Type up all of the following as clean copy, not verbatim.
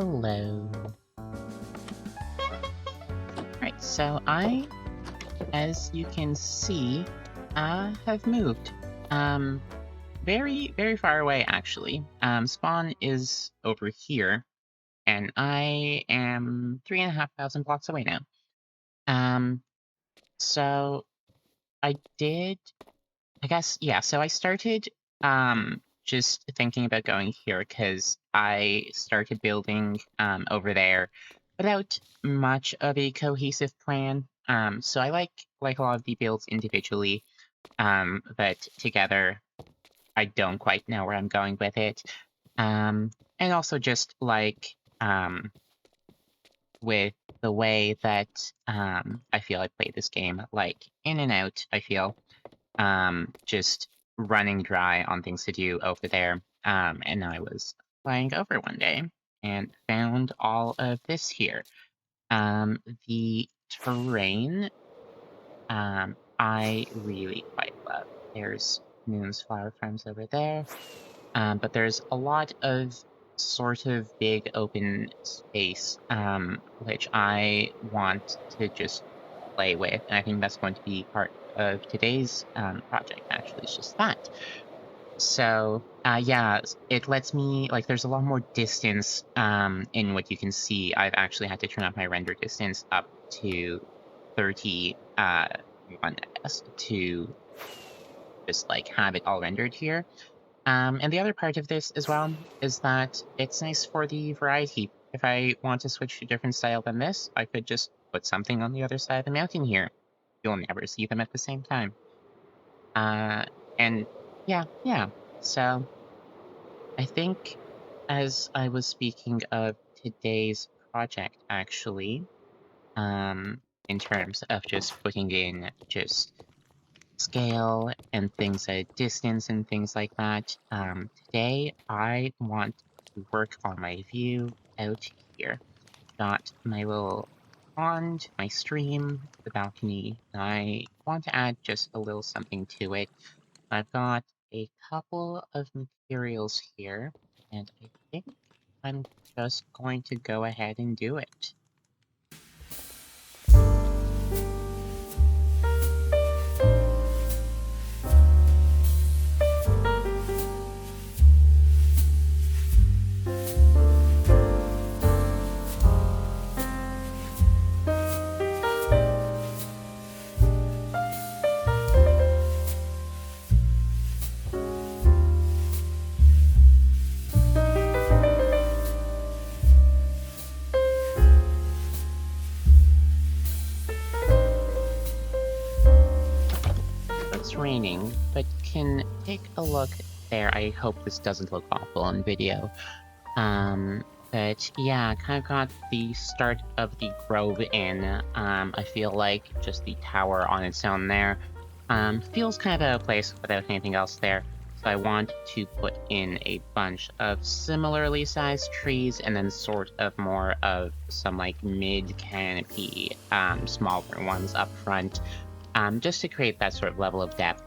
Hello. Right, so I, as you can see, have moved. Very, very far away, actually. Spawn is over here, and I am 3,500 blocks away now. So I did, I guess, yeah, so I started, just thinking about going here because I started building, over there without much of a cohesive plan. So I like a lot of the builds individually, but together I don't quite know where I'm going with it. And also just like, with the way that, I feel I play this game, like in and out, I feel. Just running dry on things to do over there. And I was flying over one day and found all of this here. The terrain, I really quite love. There's Moon's flower farms over there, but there's a lot of sort of big open space, which I want to just play with, and I think that's going to be part of today's project, actually. It's just that. So, yeah, it lets me, like, there's a lot more distance in what you can see. I've actually had to turn up my render distance up to 30, I guess, to just, like, have it all rendered here. And the other part of this as well is that it's nice for the variety. If I want to switch to a different style than this, I could just put something on the other side of the mountain here. You'll never see them at the same time. And yeah. So I think as I was speaking of today's project, actually, in terms of just putting in just scale and things at distance and things like that, today I want to work on my view out here. Got my little pond, my stream, the balcony, and I want to add just a little something to it. I've got a couple of materials here, and I think I'm just going to go ahead and do it. It's raining, but can take a look there. I hope this doesn't look awful on video. But yeah, kind of got the start of the grove in. I feel like just the tower on its own there, feels kind of out of place without anything else there. So I want to put in a bunch of similarly sized trees and then sort of more of some like mid-canopy, smaller ones up front, just to create that sort of level of depth.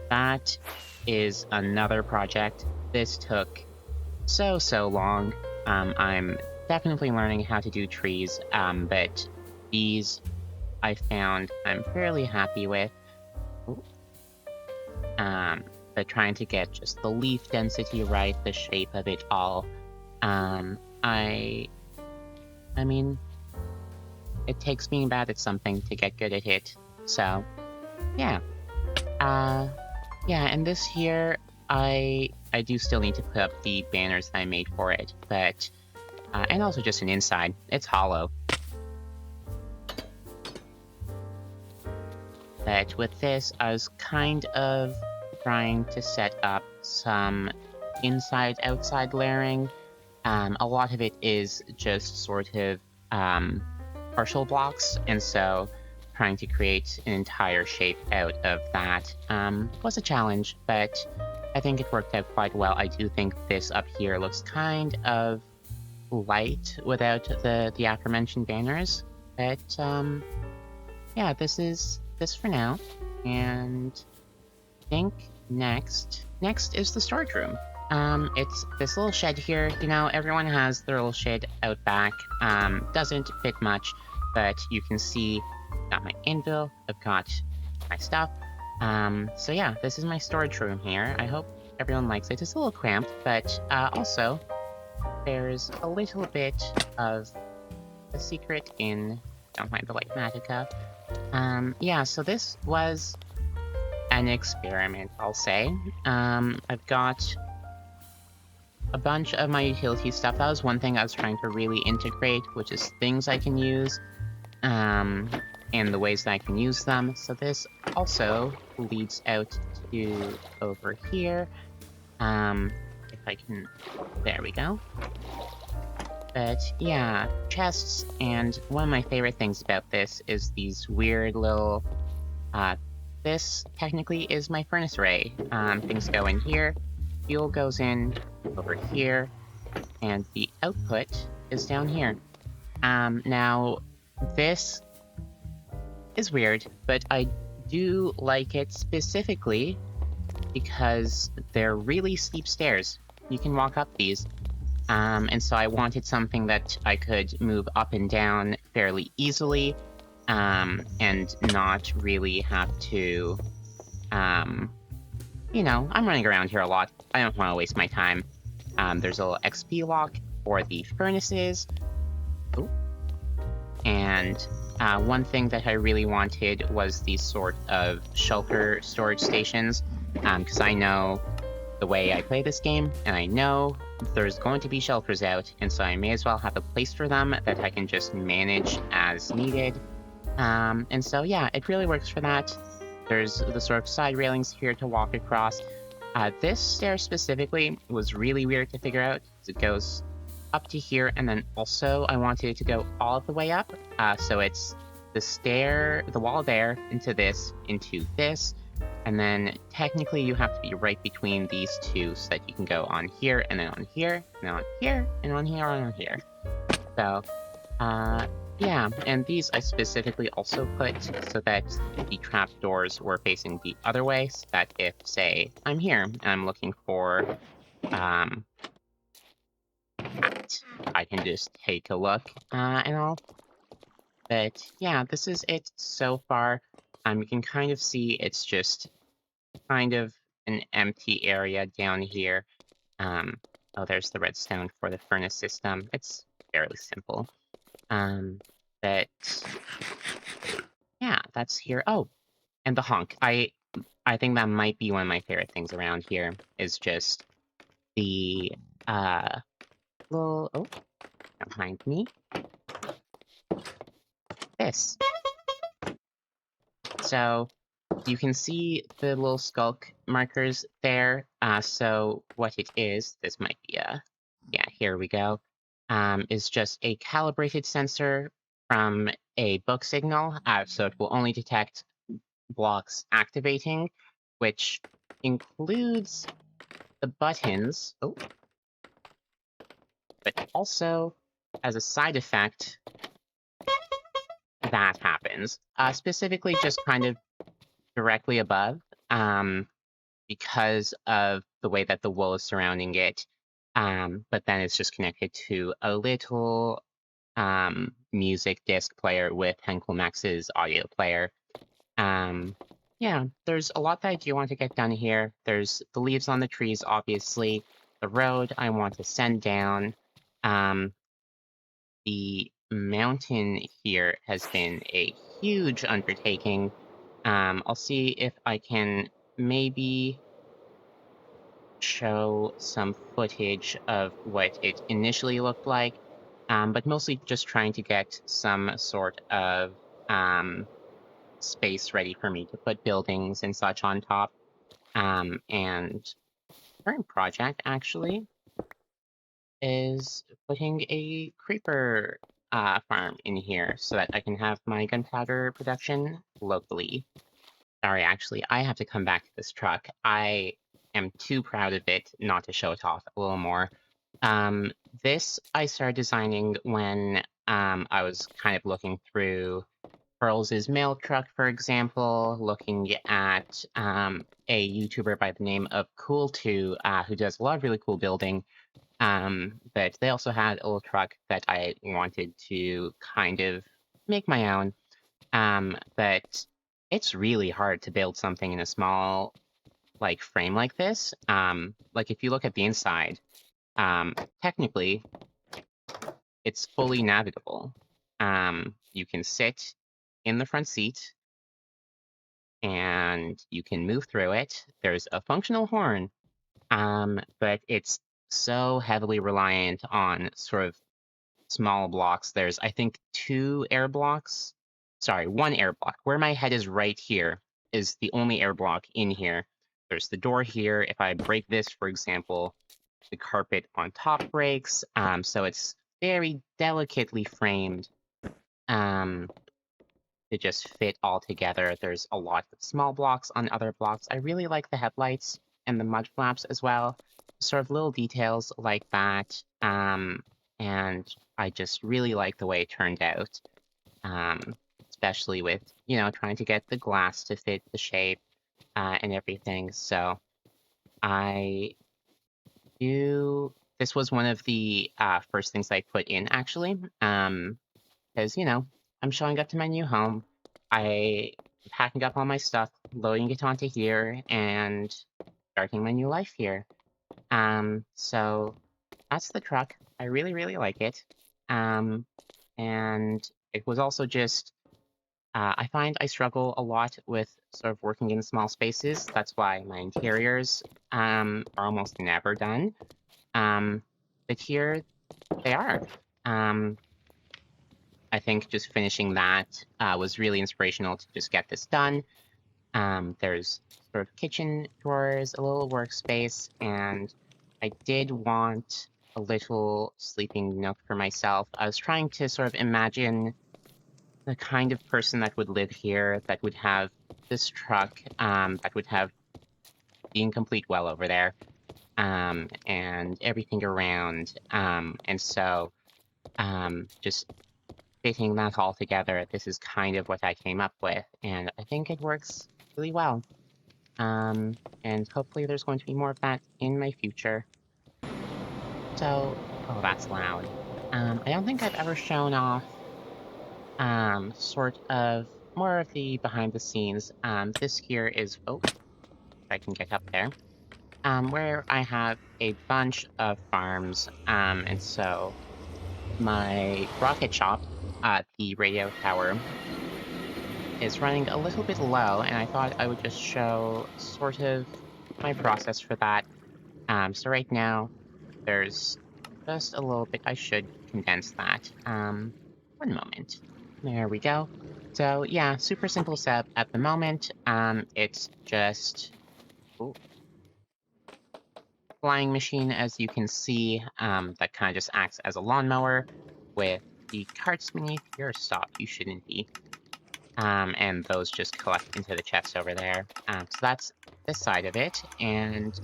That is another project. This took so long. I'm definitely learning how to do trees, but these I found I'm fairly happy with. But trying to get just the leaf density right, the shape of it all. I mean, it takes being bad at something to get good at it. So, yeah. Yeah, and this here, I do still need to put up the banners I made for it, but, and also just an inside. It's hollow. But with this, I was kind of trying to set up some inside-outside layering. A lot of it is just sort of, partial blocks, and so trying to create an entire shape out of that was a challenge, but I think it worked out quite well. I do think this up here looks kind of light without the aforementioned banners, but yeah, this is this for now, and I think next is the storage room. It's this little shed here. You know, everyone has their little shed out back. Doesn't fit much, but you can see I've got my anvil, I've got my stuff. So yeah, this is my storage room here. I hope everyone likes it. It's a little cramped, but also there's a little bit of a secret in Don't Mind the Light Magica. Yeah, so this was an experiment, I'll say. I've got a bunch of my utility stuff. That was one thing I was trying to really integrate, which is things I can use, and the ways that I can use them. So this also leads out to over here. If I can, there we go. But yeah, chests, and one of my favorite things about this is these weird little, this technically is my furnace array. Things go in here, fuel goes in over here, and the output is down here. Now, this is weird, but I do like it specifically because they're really steep stairs. You can walk up these. And so I wanted something that I could move up and down fairly easily, and not really have to, you know, I'm running around here a lot. I don't want to waste my time. There's a little XP lock for the furnaces. Ooh. And one thing that I really wanted was these sort of shulker storage stations, because I know the way I play this game, and I know there's going to be shulkers out, and so I may as well have a place for them that I can just manage as needed. And so yeah, it really works for that. There's the sort of side railings here to walk across. This stair specifically was really weird to figure out. It goes up to here, and then also I wanted it to go all the way up. So it's the wall there, into this, and then technically you have to be right between these two so that you can go on here, and then on here, and on here, and on here, and on here. So, yeah, and these I specifically also put so that the trapdoors were facing the other way, so that if, say, I'm here, and I'm looking for, I can just take a look, and all. But yeah, this is it so far. You can kind of see it's just kind of an empty area down here. Oh, there's the redstone for the furnace system. It's fairly simple. But yeah, that's here. Oh, and the honk. I think that might be one of my favorite things around here, is just the little, oh, behind me. This. So you can see the little skulk markers there. So what it is, this might be yeah, here we go, is just a calibrated sensor from a book signal. So it will only detect blocks activating, which includes the buttons. Oh, but also, as a side effect, that happens. Specifically, just kind of directly above, because of the way that the wool is surrounding it. But then it's just connected to a little music disc player with Henkel Max's audio player. Yeah, there's a lot that I do want to get done here. There's the leaves on the trees, obviously. The road I want to send down. The mountain here has been a huge undertaking. I'll see if I can maybe show some footage of what it initially looked like, but mostly just trying to get some sort of space ready for me to put buildings and such on top. And current project actually is putting a creeper farm in here so that I can have my gunpowder production locally. Sorry, actually, I have to come back to this truck. I am too proud of it not to show it off a little more. This I started designing when I was kind of looking through Pearls' mail truck, for example, looking at a YouTuber by the name of Cool2, who does a lot of really cool building. But they also had a little truck that I wanted to kind of make my own. But it's really hard to build something in a small like frame like this. Like if you look at the inside, technically it's fully navigable. You can sit in the front seat and you can move through it. There's a functional horn, but it's so heavily reliant on sort of small blocks. There's, I think, 2 air blocks. Sorry, 1 air block. Where my head is right here is the only air block in here. There's the door here. If I break this, for example, the carpet on top breaks. So it's very delicately framed to just fit all together. There's a lot of small blocks on other blocks. I really like the headlights and the mud flaps as well. Sort of little details like that. And I just really like the way it turned out. Especially with, trying to get the glass to fit the shape and everything. So I do. This was one of the first things I put in, actually. Because, I'm showing up to my new home. I'm packing up all my stuff, loading it onto here, and starting my new life here. So that's the truck. I really, really like it. And it was also just, I find I struggle a lot with sort of working in small spaces. That's why my interiors are almost never done. But here they are. I think just finishing that was really inspirational to just get this done. There's sort of kitchen drawers, a little workspace, and I did want a little sleeping nook for myself. I was trying to sort of imagine the kind of person that would live here, that would have this truck, that would have the incomplete well over there, and everything around. And so just fitting that all together, this is kind of what I came up with, and I think it works really well. And hopefully there's going to be more of that in my future. So, oh, that's loud. I don't think I've ever shown off, sort of more of the behind the scenes. This here is, oh, if I can get up there, where I have a bunch of farms, and so my rocket shop, the radio tower, is running a little bit low, and I thought I would just show sort of my process for that. So right now, there's just a little bit. I should condense that. One moment. There we go. So yeah, super simple setup at the moment. It's just ooh, flying machine, as you can see, that kind of just acts as a lawnmower with the carts beneath your stop. You shouldn't be. And those just collect into the chest over there. So that's this side of it, and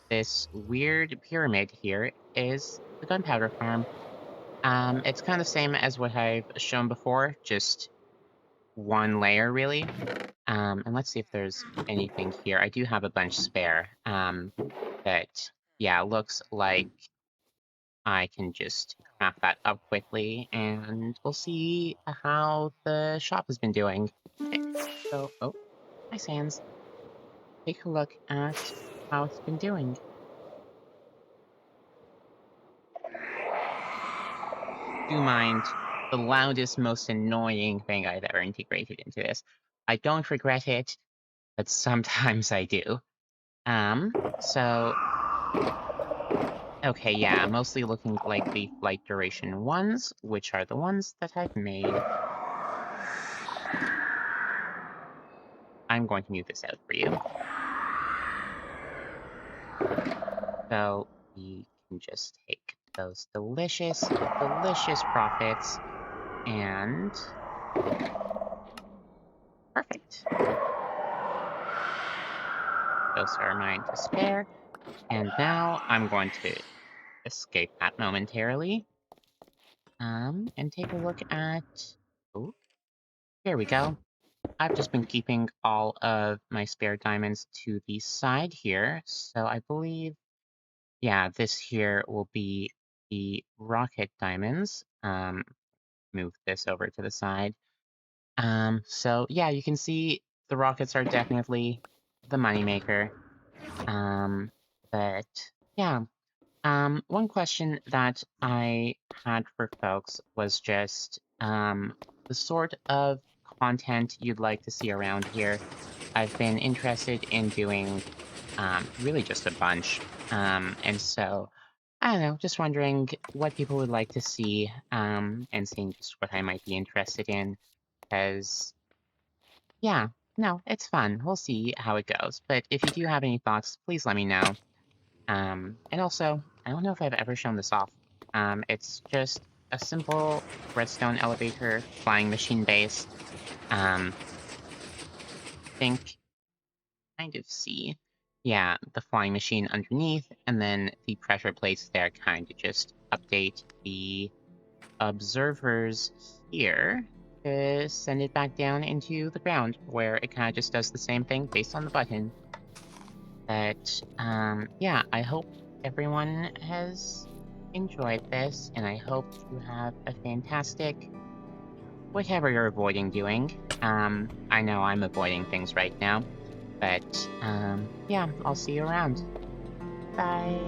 this weird pyramid here is the gunpowder farm. It's kind of the same as what I've shown before, just one layer, really. And let's see if there's anything here. I do have a bunch spare, but yeah, looks like I can just craft that up quickly, and we'll see how the shop has been doing. Okay, so, oh, hi Sans. Take a look at how it's been doing. Do mind the loudest, most annoying thing I've ever integrated into this. I don't regret it, but sometimes I do. So, okay, yeah, mostly looking like the flight duration ones, which are the ones that I've made. I'm going to mute this out for you. So, we can just take those delicious, delicious profits and perfect. Those are mine to spare. And now I'm going to escape that momentarily. And take a look at... Oh, Here we go. I've just been keeping all of my spare diamonds to the side here, so I believe, yeah, this here will be the rocket diamonds. Move this over to the side. So yeah, you can see the rockets are definitely the moneymaker. Um, but yeah, one question that I had for folks was just the sort of content you'd like to see around here. I've been interested in doing really just a bunch. And so, I don't know, just wondering what people would like to see and seeing just what I might be interested in. Because, yeah, no, it's fun. We'll see how it goes. But if you do have any thoughts, please let me know. And also, I don't know if I've ever shown this off. It's just a simple redstone elevator flying machine base. Think kind of see. Yeah, the flying machine underneath, and then the pressure plates there kind of just update the observers here to send it back down into the ground, where it kind of just does the same thing based on the button. But yeah, I hope everyone has enjoyed this, and I hope you have a fantastic whatever you're avoiding doing. I know I'm avoiding things right now, but yeah, I'll see you around. Bye.